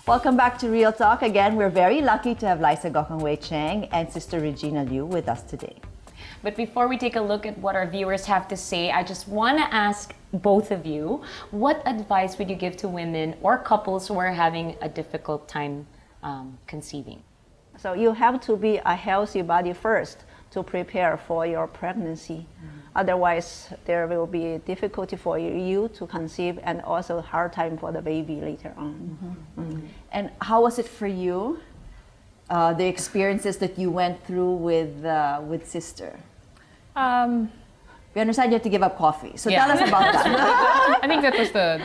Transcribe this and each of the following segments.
Welcome back to Real Talk. Again, we're very lucky to have Liza Gokongwei Cheng and Sister Regina Liu with us today. But before we take a look at what our viewers have to say, I just want to ask both of you, what advice would you give to women or couples who are having a difficult time conceiving? So you have to be a healthy body first to prepare for your pregnancy. Otherwise, there will be difficulty for you to conceive and also hard time for the baby later on. And how was it for you, the experiences that you went through with Sister? We understand you have to give up coffee, so tell us about that. I think that was the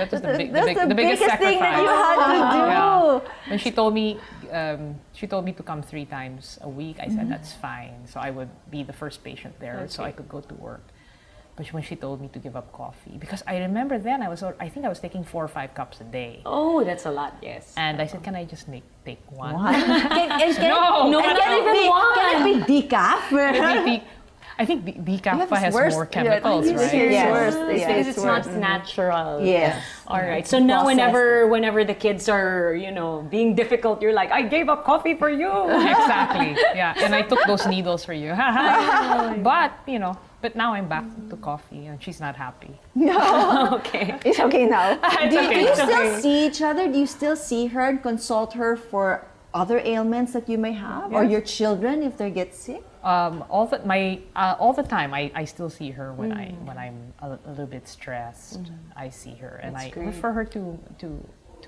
the biggest thing sacrifice. that you had to do. Yeah. And she told me to come 3 times a week. I said that's fine. So I would be the first patient there, so I could go to work. But when she told me to give up coffee, because I remember then I think I was taking 4 or 5 cups a day. Oh, that's a lot, yes. And I said, can I just take one? No, not even one. Can it be decaf? I think decaf Yeah, has worse. more chemicals, Yeah, right? Yes. Worse. They say Because it's not natural. Yes. All right. So now whenever the kids are, being difficult, you're like, I gave up coffee for you. Exactly. Yeah. And I took those needles for you. But now I'm back to coffee and she's not happy. Okay. It's okay now. Do you still see each other? Do you still see her and consult her for other ailments that you may have, or your children if they get sick? All the time I still see her when I'm a little bit stressed. I see her and I refer her to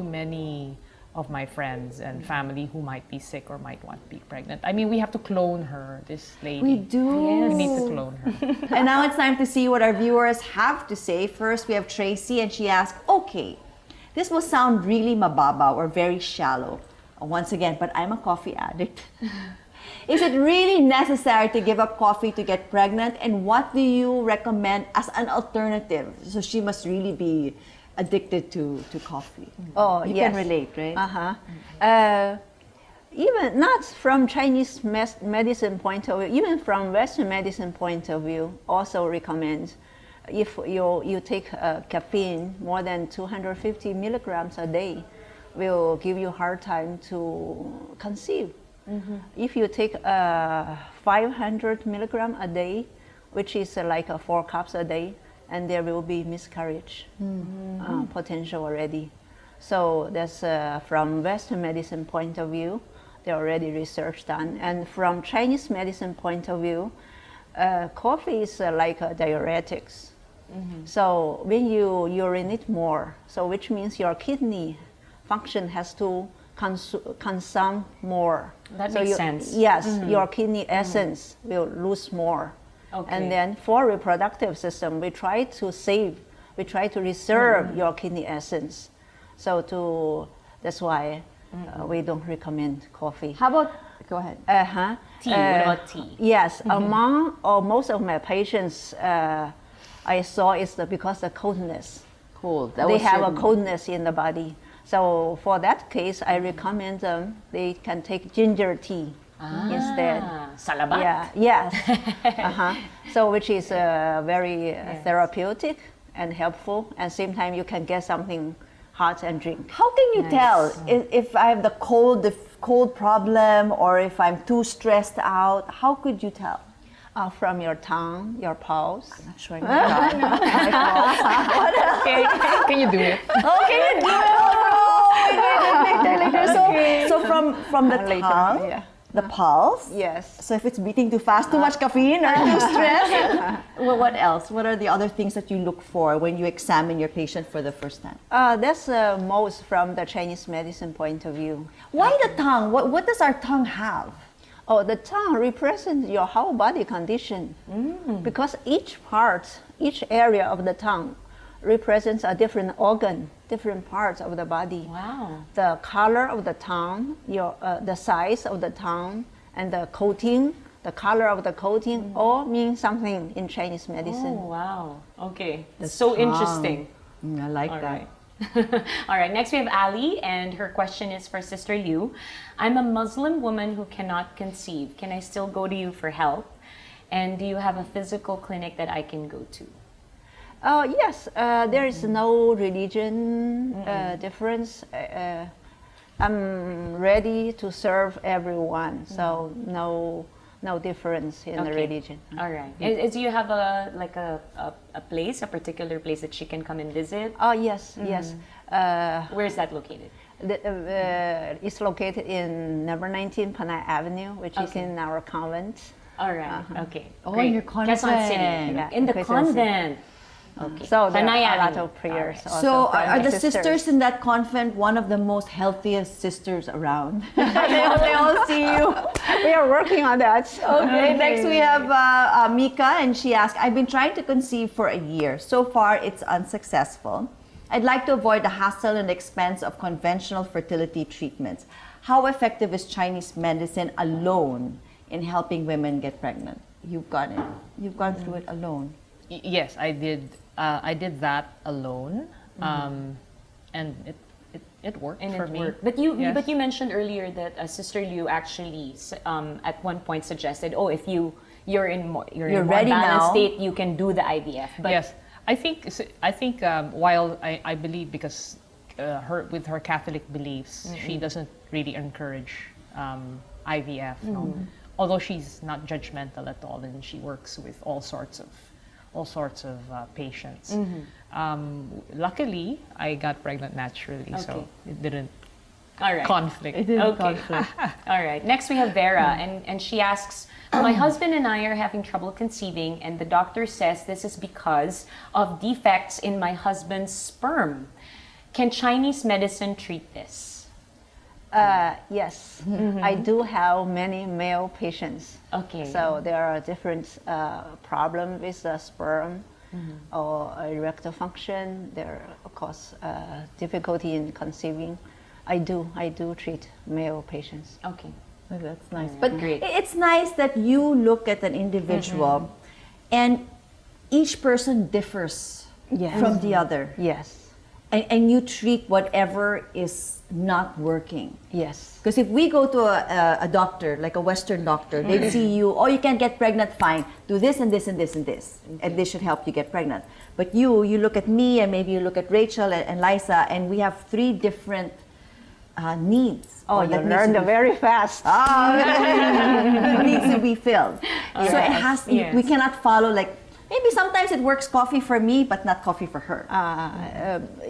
many of my friends and family who might be sick or might want to be pregnant. I mean, we have to clone her, this lady. We do. We need to clone her. And now it's time to see what our viewers have to say. First, we have Tracy, and she asked, okay, this will sound really mababa or very shallow, once again, but I'm a coffee addict. Is it really necessary to give up coffee to get pregnant? And what do you recommend as an alternative? So she must really be addicted to coffee. Oh, you yes. can relate, right? Even not from Chinese medicine point of view, even from Western medicine point of view, also recommend if you take caffeine more than 250 milligrams a day, will give you hard time to conceive. If you take 500 milligram a day, which is like 4 cups a day, and there will be miscarriage potential already. So that's from Western medicine point of view, there already research done. And from Chinese medicine point of view, coffee is like diuretics. So when you urinate more, so which means your kidney function has to consume more. That makes sense. Yes, your kidney essence will lose more. Okay. And then for reproductive system, we try to reserve your kidney essence. So that's why we don't recommend coffee. How about, go ahead. Tea. What about tea? Yes, among or most of my patients, I saw is because of coldness. Cool. They have a coldness in the body. So for that case, I recommend them, they can take ginger tea instead. Salabat? Yeah, yes. So which is very therapeutic and helpful. At the same time, you can get something hot and drink. How can you tell if I have the cold problem or if I'm too stressed out? How could you tell? From your tongue, your pulse. I'm not sure. Can you do it? Oh, can you do it? Later. So from the tongue, the pulse. Yes. So if it's beating too fast, too much caffeine, or too stressed. Well, what else? What are the other things that you look for when you examine your patient for the first time? That's most from the Chinese medicine point of view. Why the tongue? What does our tongue have? Oh, the tongue represents your whole body condition. Because each area of the tongue represents a different organ, different parts of the body. Wow. The color of the tongue, the size of the tongue, and the coating, the color of the coating, all mean something in Chinese medicine. Oh, wow. Okay. That's so interesting. I like All that. right. All right, next we have Ali, and her question is for Sister Liu. I'm a Muslim woman who cannot conceive. Can I still go to you for help? And do you have a physical clinic that I can go to? Yes, there is no religion difference. I'm ready to serve everyone, so no difference in the religion. All right. Do you have a place, a particular place that she can come and visit? Oh yes, yes. Where is that located? It's located in number 19 Panay Avenue, which is in our convent. All right. Okay. Oh, Great. in your convent. Quezon City. Yeah, In the Quezon City. convent. Okay. So there Panay are a lot Avenue. of prayers. All also So from are my the sisters in that convent one of the most healthiest sisters around? they all see you. We are working on that. Okay, next we have Mika, and she asked, I've been trying to conceive for a year. So far, it's unsuccessful. I'd like to avoid the hassle and expense of conventional fertility treatments. How effective is Chinese medicine alone in helping women get pregnant? You've got it. You've gone through it alone. Yes, I did. I did that alone, and it worked And for it me. worked. Yes. But you mentioned earlier that Sister Liu actually at one point suggested, oh, if you're in more ready balanced now. state, you can do the IVF. But Yes, I think while I believe because with her Catholic beliefs, she doesn't really encourage IVF. No? Although she's not judgmental at all, and she works with all sorts of patients. Luckily, I got pregnant naturally, so it didn't all right. conflict. Okay. All right. Next we have Vera, and she asks, my husband and I are having trouble conceiving, and the doctor says this is because of defects in my husband's sperm. Can Chinese medicine treat this? Yes, I do have many male patients. Okay. So there are different problems with the sperm or erectile function. There are, of course, difficulty in conceiving. I do treat male patients. Okay. Oh, that's nice. But Great. it's nice that you look at an individual and each person differs Yes. from the other. Yes, And you treat whatever is not working. yes, Because if we go to a doctor, like a Western doctor, they'd see you, oh, you can't get pregnant, fine. Do this and this and this and this. And this should help you get pregnant. But you look at me, and maybe you look at Rachel and Liza, and we have 3 different needs. Oh, or you that needs to learned be very fast. it needs to be filled. So it has. Yes. We cannot follow like. Maybe sometimes it works coffee for me, but not coffee for her.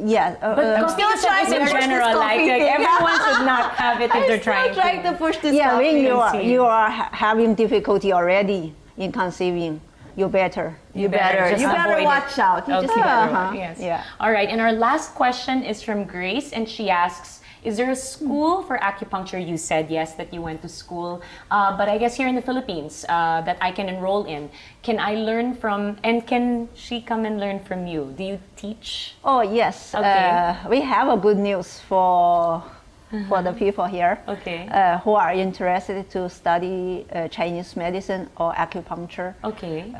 Yeah, But coffee still is trying to in push this general, like coffee thing. everyone should not have it if they're I'm still trying to push this yeah. coffee. When you are having difficulty already in conceiving, you better. You better just avoid it. watch out. You Okay. just Yes. Yeah. All right. And our last question is from Grace, and she asks, is there a school for acupuncture? You said yes, that you went to school, but I guess here in the Philippines that I can enroll in. Can I learn from, and can she come and learn from you? Do you teach? Oh yes, Okay. we have a good news for the people here Okay. who are interested to study Chinese medicine or acupuncture. Okay.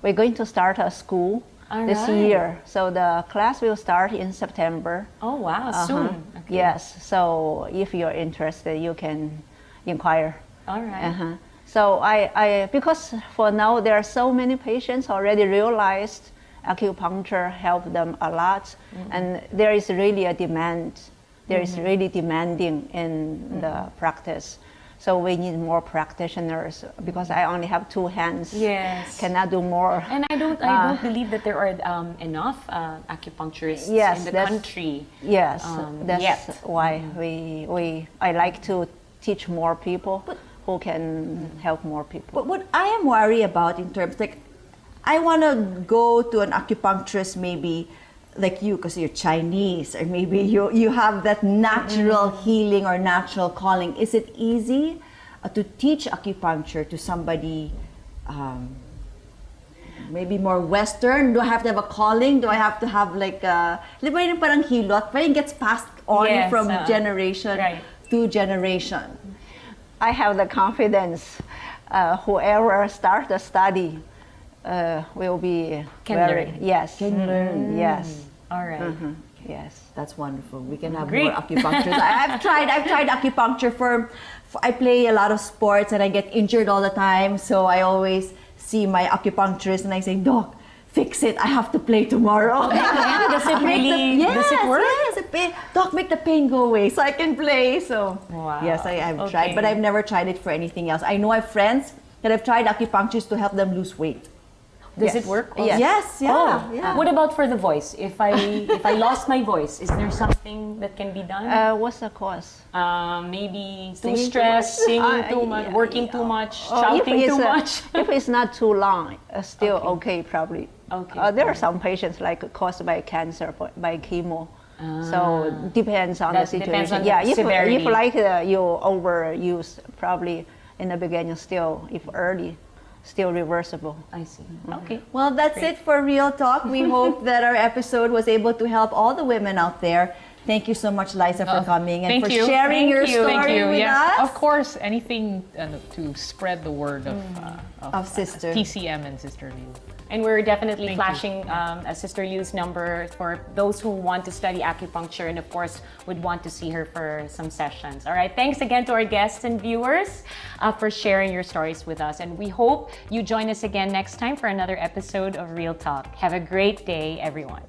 We're going to start a school All this right. year, so the class will start in September. Oh, wow. Soon. Okay. Yes, so if you're interested, you can inquire. All right. So I because for now there are so many patients already realized acupuncture help them a lot, and there is really a demand. There is really demanding in the practice. So we need more practitioners because I only have 2 hands. Yes. Cannot do more. And I don't believe that there are enough acupuncturists Yes, in the that's- country. Yes, that's yet. why I like to teach more people who can help more people. But what I am worried about in terms like, I want to go to an acupuncturist maybe like you because you're Chinese, or maybe you have that natural healing or natural calling. Is it easy to teach acupuncture to somebody maybe more Western? Do I have to have a calling? Do I have to have like parang hilot, but it gets passed on Yes, from generation right. to generation? I have the confidence whoever start the study will be Can very learn. yes, Can learn. yes, All right. yes. That's wonderful. We can have Great. more acupuncturists. I've tried acupuncture for I play a lot of sports and I get injured all the time. So I always see my acupuncturist and I say, Doc, fix it. I have to play tomorrow. Does it really? Yes, does it work? yes. It Doc, make the pain go away so I can play. So Wow. yes, I've Okay. tried, but I've never tried it for anything else. I know I have friends that have tried acupuncture to help them lose weight. Does Yes. it work? Yes. Yes, yeah, Oh, yeah. what about for the voice? If I lost my voice, is there something that can be done? What's the cause? Maybe too Singing too stressed, much? singing too much, yeah, working yeah. too much, If shouting it's, too much. if it's not too long, still okay, probably. Okay. There are some patients like caused by cancer, by chemo. So depends on the That depends situation. on the Yeah, severity. if like you overuse, probably in the beginning still, if early, still reversible. I see. Okay. Well, that's it for Real Talk. We hope that our episode was able to help all the women out there. Thank you so much, Liza, for coming and thank for you. sharing your story Thank you. with Yes, us. of course. Anything to spread the word Of Sister. TCM and Sister Liu. And we're definitely Thank flashing Sister Liu's number for those who want to study acupuncture and, of course, would want to see her for some sessions. All right. Thanks again to our guests and viewers for sharing your stories with us. And we hope you join us again next time for another episode of Real Talk. Have a great day, everyone.